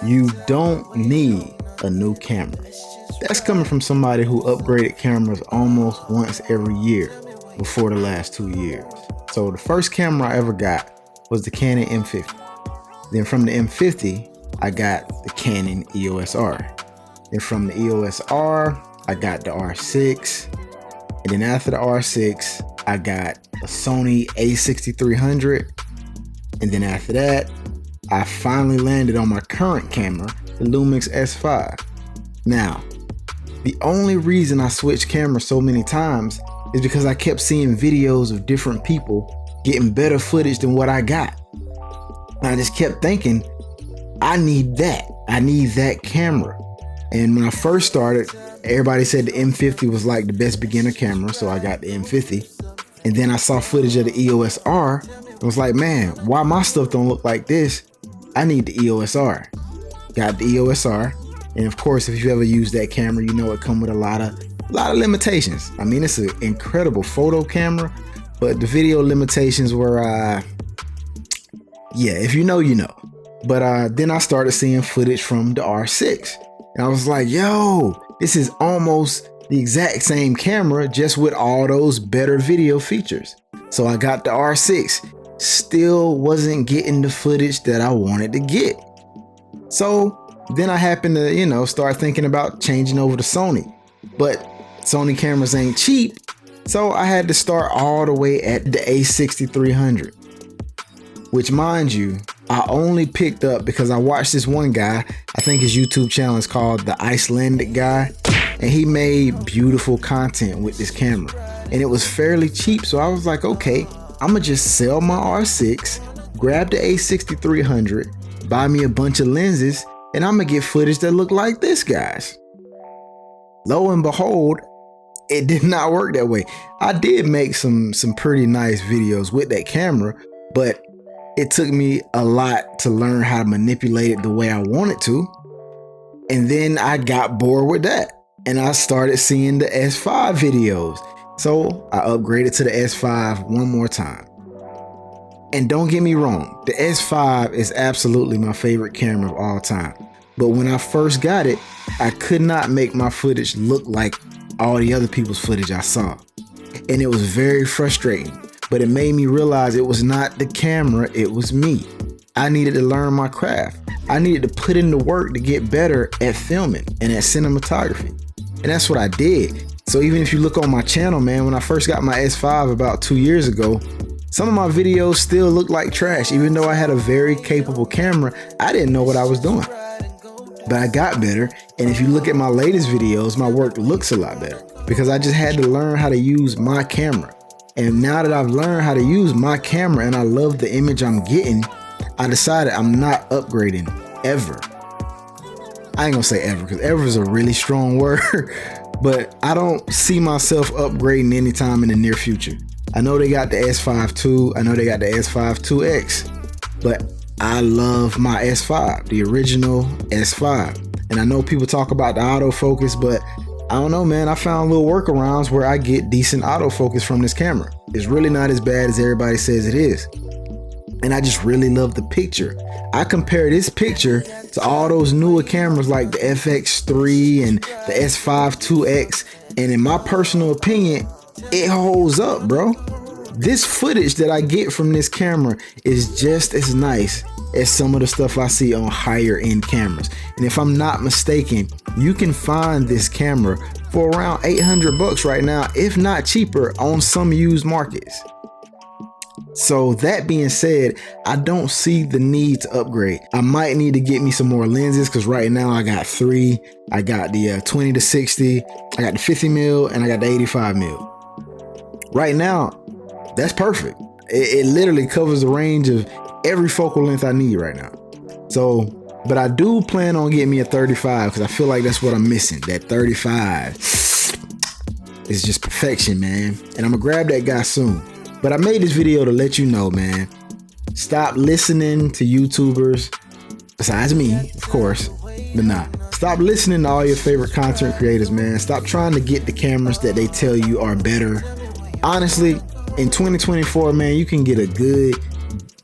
You don't need a new camera. That's coming from somebody who upgraded cameras almost once every year before the last 2 years. So the first camera I ever got was the Canon M50. Then from the M50, I got the Canon EOS R. Then from the EOS R, I got the R6. And then after the R6, I got a Sony a6300. And then after that, I finally landed on my current camera, the Lumix S5. Now, the only reason I switched cameras so many times is because I kept seeing videos of different people getting better footage than what I got. And I just kept thinking, I need that. I need that camera. And when I first started, everybody said the M50 was like the best beginner camera, so I got the M50. And then I saw footage of the EOS R and was like, man, why my stuff don't look like this? I need the EOS R. Got the EOS R. And of course, if you ever use that camera, you know it comes with a lot of limitations. I mean, it's an incredible photo camera, but the video limitations were, yeah, if you know, you know. But then I started seeing footage from the R6. And I was like, yo, this is almost the exact same camera, just with all those better video features. So I got the R6. Still wasn't getting the footage that I wanted to get. So then I happened to, start thinking about changing over to Sony. But Sony cameras ain't cheap, so I had to start all the way at the a6300. Which, mind you, I only picked up because I watched this one guy. I think his YouTube channel is called The Icelandic Guy, and he made beautiful content with this camera. And it was fairly cheap, so I was like, okay, I'm gonna just sell my R6, grab the a6300, buy me a bunch of lenses, and I'm gonna get footage that look like this guy's. Lo and behold, it did not work that way. I did make some pretty nice videos with that camera, but it took me a lot to learn how to manipulate it the way I wanted to. And then I got bored with that, and I started seeing the S5 videos. So I upgraded to the S5 one more time. And don't get me wrong, the S5 is absolutely my favorite camera of all time. But when I first got it, I could not make my footage look like all the other people's footage I saw. And it was very frustrating, but it made me realize it was not the camera, it was me. I needed to learn my craft. I needed to put in the work to get better at filming and at cinematography. And that's what I did. So even if you look on my channel, man, when I first got my S5 about 2 years ago, some of my videos still look like trash. Even though I had a very capable camera, I didn't know what I was doing. But I got better. And if you look at my latest videos, my work looks a lot better because I just had to learn how to use my camera. And now that I've learned how to use my camera and I love the image I'm getting, I decided I'm not upgrading ever. I ain't gonna say ever because ever is a really strong word. But I don't see myself upgrading anytime in the near future. I know they got the S5 II, I know they got the S5 IIX, but I love my S5, the original S5. And I know people talk about the autofocus, but I don't know, man. I found little workarounds where I get decent autofocus from this camera. It's really not as bad as everybody says it is. And I just really love the picture. I compare this picture to all those newer cameras like the FX3 and the S5 IIX, and in my personal opinion, it holds up, bro. This footage that I get from this camera is just as nice as some of the stuff I see on higher end cameras. And if I'm not mistaken, you can find this camera for around $800 right now, if not cheaper, on some used markets. So that being said, I don't see the need to upgrade. I might need to get me some more lenses because right now I got 3. I got the 20 to 60, I got the 50 mil, and I got the 85 mil. Right now, that's perfect. It literally covers the range of every focal length I need right now. So, but I do plan on getting me a 35 because I feel like that's what I'm missing. That 35 is just perfection, man. And I'm gonna grab that guy soon. But I made this video to let you know, man, stop listening to YouTubers, besides me, of course, but nah. Stop listening to all your favorite content creators, man. Stop trying to get the cameras that they tell you are better. Honestly, in 2024, man, you can get a good,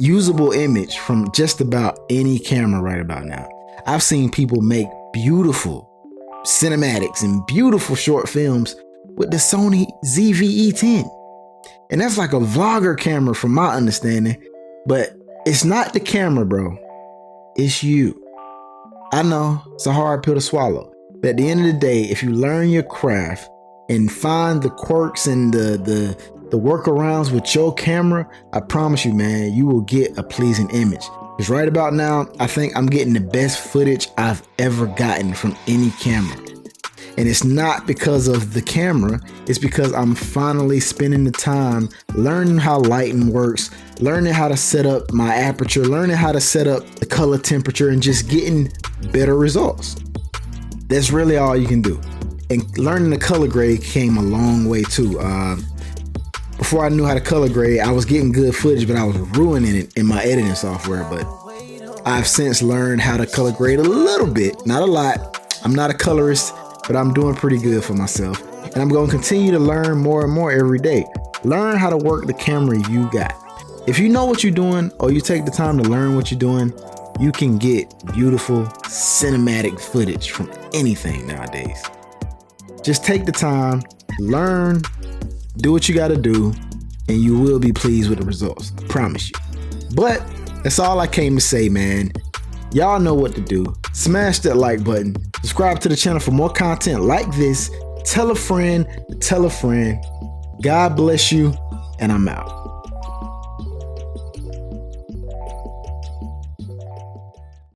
usable image from just about any camera right about now. I've seen people make beautiful cinematics and beautiful short films with the Sony ZV-E10. And that's like a vlogger camera from my understanding, but it's not the camera, bro. It's you. I know it's a hard pill to swallow, but at the end of the day, if you learn your craft and find the quirks and the workarounds with your camera, I promise you, man, you will get a pleasing image. Because right about now, I think I'm getting the best footage I've ever gotten from any camera. And it's not because of the camera, it's because I'm finally spending the time learning how lighting works, learning how to set up my aperture, learning how to set up the color temperature, and just getting better results. That's really all you can do. And learning the color grade came a long way too. Before I knew how to color grade, I was getting good footage, but I was ruining it in my editing software. But I've since learned how to color grade a little bit, not a lot. I'm not a colorist, but I'm doing pretty good for myself. And I'm going to continue to learn more and more every day. Learn how to work the camera you got. If you know what you're doing, or you take the time to learn what you're doing, you can get beautiful cinematic footage from anything nowadays. Just take the time, learn, do what you got to do, and you will be pleased with the results. I promise you. But that's all I came to say, man. Y'all know what to do. Smash that like button. Subscribe to the channel for more content like this. Tell a friend to tell a friend. God bless you, and I'm out.